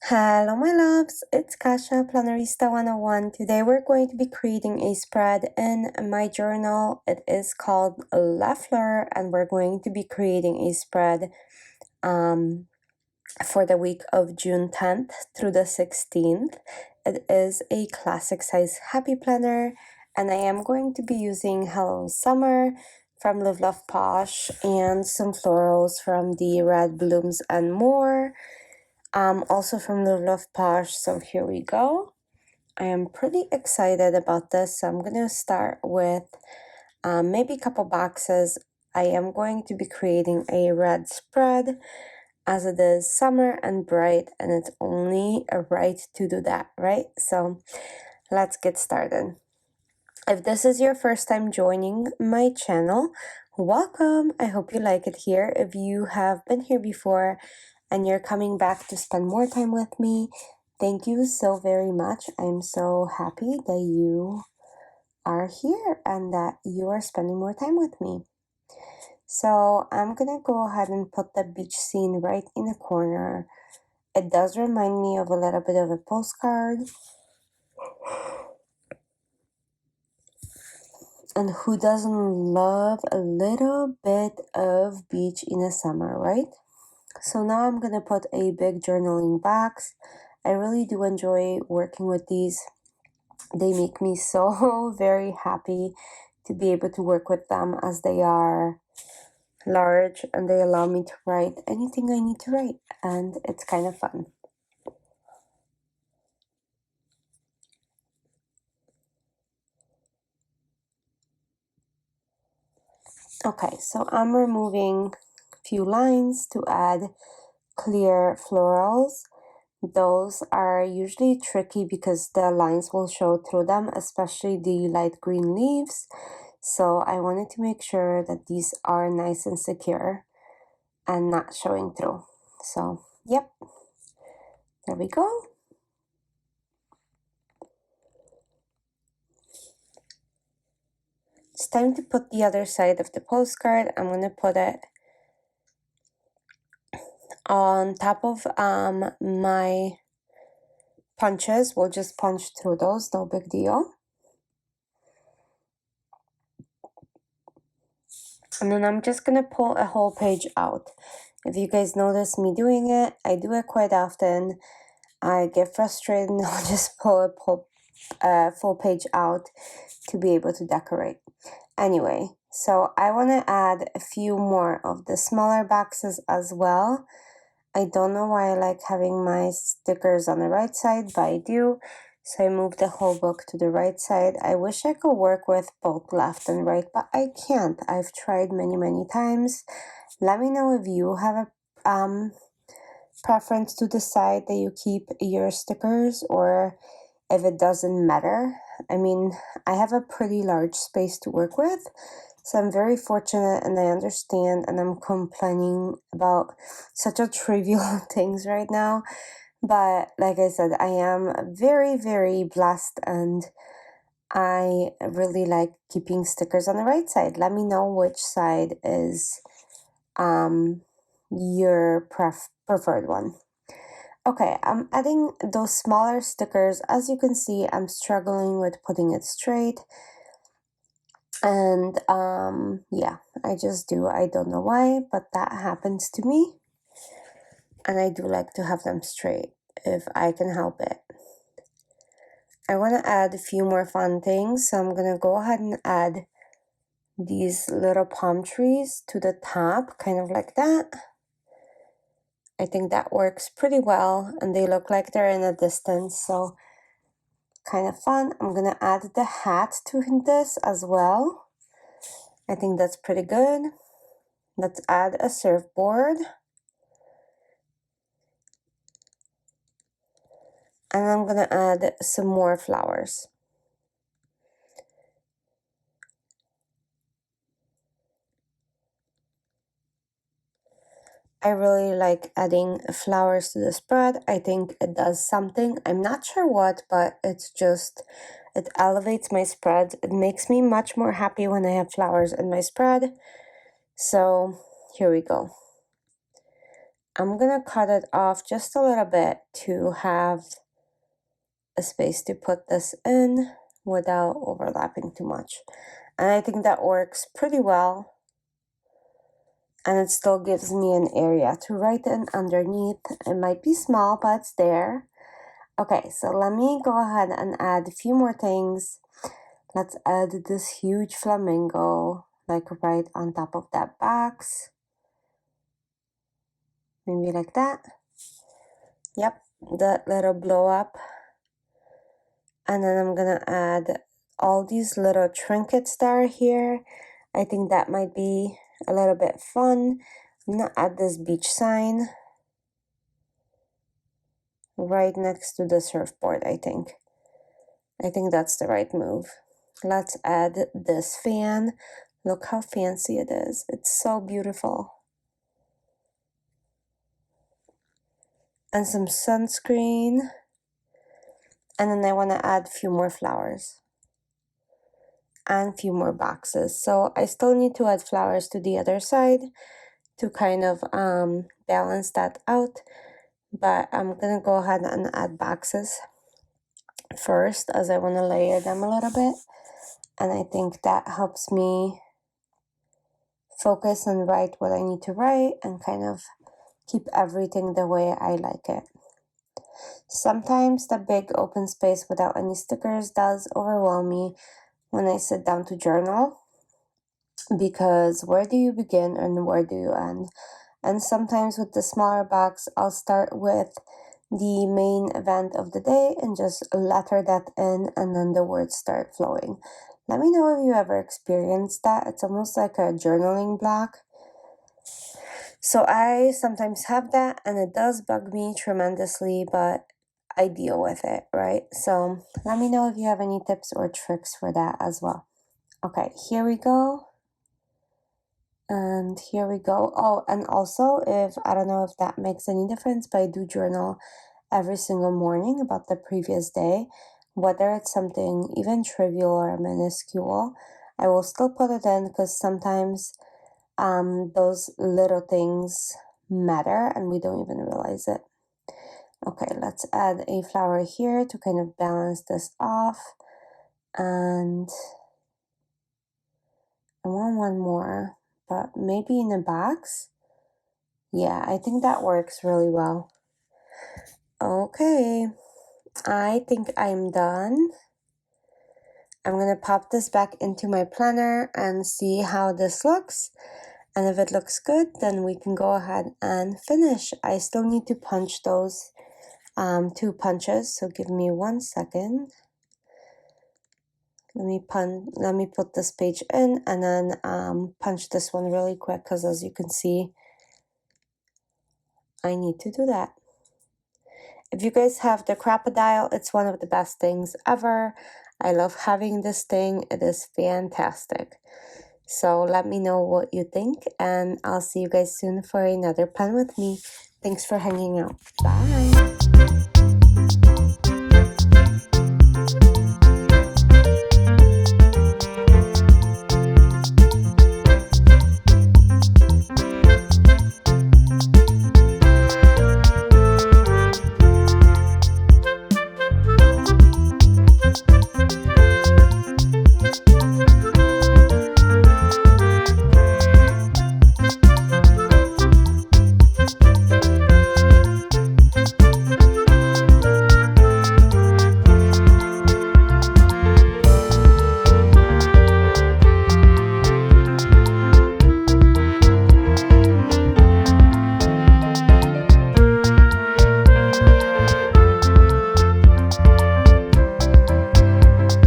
Hello my loves, it's Kasha, Plannerista 101. Today we're going to be creating a spread in my journal. It is called Fleur, and we're going to be creating a spread for the week of June 10th through the 16th. It is a classic size happy planner, and I am going to be using Hello Summer from Live Love Posh and some florals from the Red Blooms and More. Also from Live Love Posh, so here we go. I am pretty excited about this, so I'm gonna start with maybe a couple boxes. I am going to be creating a red spread as it is summer and bright, and it's only right to do that, right? So let's get started. If this is your first time joining my channel, welcome. I hope you like it here. If you have been here before and you're coming back to spend more time with me, thank you so very much. I'm so happy that you are here and that you are spending more time with me. So I'm gonna go ahead and put the beach scene right in the corner. It does remind me of a little bit of a postcard. And who doesn't love a little bit of beach in the summer, right? So now I'm gonna put a big journaling box. I really do enjoy working with these. They make me so very happy to be able to work with them, as they are large and they allow me to write anything I need to write, and it's kind of fun. Okay, so I'm removing a few lines to add clear florals. Those are usually tricky because the lines will show through them, especially the light green leaves. So I wanted to make sure that these are nice and secure and not showing through. So, yep, there we go. It's time to put the other side of the postcard. I'm going to put it on top of my punches. We'll just punch through those, no big deal. And then I'm just going to pull a whole page out. If you guys notice me doing it, I do it quite often. I get frustrated and I'll just pull a full page out to be able to decorate. Anyway, so I want to add a few more of the smaller boxes as well. I don't know why I like having my stickers on the right side, but I do. So I moved the whole book to the right side. I wish I could work with both left and right, but I can't. I've tried many times. Let me know if you have a preference to the side that you keep your stickers, or if it doesn't matter. I mean, I have a pretty large space to work with, so I'm very fortunate, and I understand, and I'm complaining about such a trivial things right now. But like I said, I am very blessed, and I really like keeping stickers on the right side. Let me know which side is your preferred one. Okay, I'm adding those smaller stickers. As you can see, I'm struggling with putting it straight. And yeah, I just do. I don't know why, but that happens to me. And I do like to have them straight if I can help it. I want to add a few more fun things, so I'm going to go ahead and add these little palm trees to the top, kind of like that. I think that works pretty well, and they look like they're in a distance, so kind of fun. I'm gonna add the hat to this as well. I think that's pretty good. Let's add a surfboard. And I'm gonna add some more flowers. I really like adding flowers to the spread. I think it does something. I'm not sure what, but it's just, it elevates my spread. It makes me much more happy when I have flowers in my spread. So here we go. I'm gonna cut it off just a little bit to have a space to put this in without overlapping too much. And I think that works pretty well. And it still gives me an area to write in underneath. It might be small, but it's there. Okay, so let me go ahead and add a few more things. Let's add this huge flamingo, like right on top of that box. Maybe like that. Yep, that little blow up. And then I'm gonna add all these little trinkets that are here. I think that might be a little bit fun. I'm gonna add this beach sign right next to the surfboard, I think. I think that's the right move. Let's add this fan. Look how fancy it is. It's so beautiful. And some sunscreen. And then I want to add a few more flowers. And a few more boxes. So I still need to add flowers to the other side to kind of balance that out. But I'm going to go ahead and add boxes first, as I want to layer them a little bit. And I think that helps me focus and write what I need to write and kind of keep everything the way I like it. Sometimes the big open space without any stickers does overwhelm me when I sit down to journal, because where do you begin and where do you end? And sometimes with the smaller box, I'll start with the main event of the day and just letter that in, and then the words start flowing. Let me know if you ever experienced that. It's almost like a journaling block. So I sometimes have that, and it does bug me tremendously, but I deal with it, right? So let me know if you have any tips or tricks for that as well. Okay, here we go. And here we go. Oh, and also, I don't know if that makes any difference, but I do journal every single morning about the previous day. Whether it's something even trivial or minuscule, I will still put it in, because sometimes those little things matter and we don't even realize it. Okay, let's add a flower here to kind of balance this off. And I want one more, but maybe in a box. Yeah, I think that works really well. Okay, I think I'm done. I'm gonna pop this back into my planner and see how this looks. And if it looks good, then we can go ahead and finish. I still need to punch those 2 punches, so give me 1 second. Let me put this page in and then punch this one really quick, because as you can see, I need to do that. If you guys have the crocodile, it's one of the best things ever. I love having this thing. It is fantastic. So let me know what you think, and I'll see you guys soon for another plan with me. Thanks for hanging out. Bye.